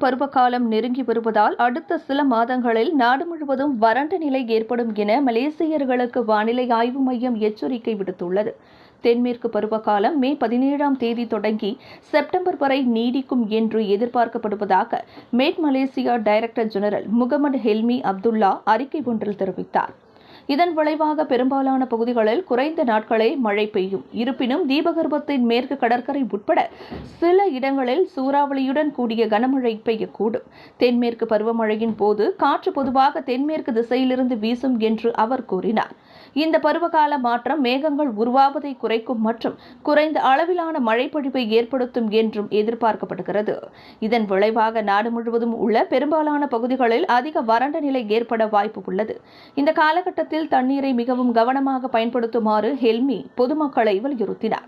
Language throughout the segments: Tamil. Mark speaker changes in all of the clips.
Speaker 1: பருவகாலம் நெருங்கி வருவதால் அடுத்த சில மாதங்களில் நாடு முழுவதும் வறண்ட நிலை ஏற்படும் என மலேசியர்களுக்கு வானிலை ஆய்வு மையம் எச்சரிக்கை விடுத்துள்ளது. தென்மேற்கு பருவகாலம் மே 17ஆம் தேதி தொடங்கி செப்டம்பர் வரை நீடிக்கும் என்று எதிர்பார்க்கப்படுவதாக Met Malaysia director general Muhammad Helmi Abdullah அறிக்கை ஒன்றில் தெரிவித்தார். இதன் விளைவாக பெரும்பாலான பகுதிகளில் குறைந்த நாட்களே மழை பெய்யும். இருப்பினும் தீபகற்பத்தின் மேற்கு கடற்கரை உட்பட சில இடங்களில் சூறாவளியுடன் கூடிய கனமழை பெய்யக்கூடும். தென்மேற்கு பருவமழையின் போது காற்று பொதுவாக தென்மேற்கு திசையிலிருந்து வீசும் என்று அவர் கூறினார். இந்த பருவகால மாற்றம் மேகங்கள் உருவாவதை குறைக்கும் மற்றும் குறைந்த அளவிலான மழைப்பொழிவை ஏற்படுத்தும் என்றும் எதிர்பார்க்கப்படுகிறது. இதன் விளைவாக நாடு முழுவதும் உள்ள பெரும்பாலான பகுதிகளில் அதிக வறண்ட நிலை ஏற்பட வாய்ப்பு உள்ளது. இந்த காலகட்டத்தில் தண்ணீரை மிகவும் கவனமாக பயன்படுத்துமாறு ஹெல்மி பொதுமக்களை வலியுறுத்தினார்.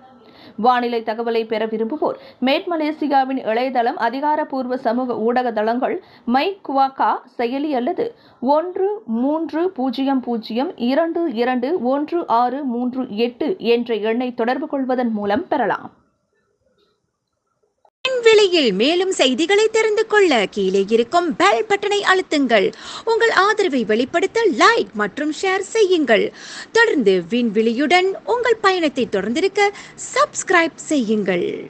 Speaker 1: வானிலை தகவலை பெற விரும்புவோர் மேட் மலேசியாவின் இணையதளம், அதிகாரப்பூர்வ சமூக ஊடக தளங்கள், மை குவாக்கா செயலி அல்லது 1300221638 என்ற எண்ணை தொடர்பு கொள்வதன் மூலம் பெறலாம்.
Speaker 2: விலையில் மேலும் செய்திகளை தெரிந்து கொள்ள கீழே இருக்கும் பெல் பட்டனை அழுத்துங்கள். உங்கள் ஆதரவை வெளிப்படுத்த லைக் மற்றும் ஷேர் செய்யுங்கள். தொடர்ந்து விண்வெளியுடன் உங்கள் பயணத்தை தொடர்ந்திருக்க சப்ஸ்கிரைப் செய்யுங்கள்.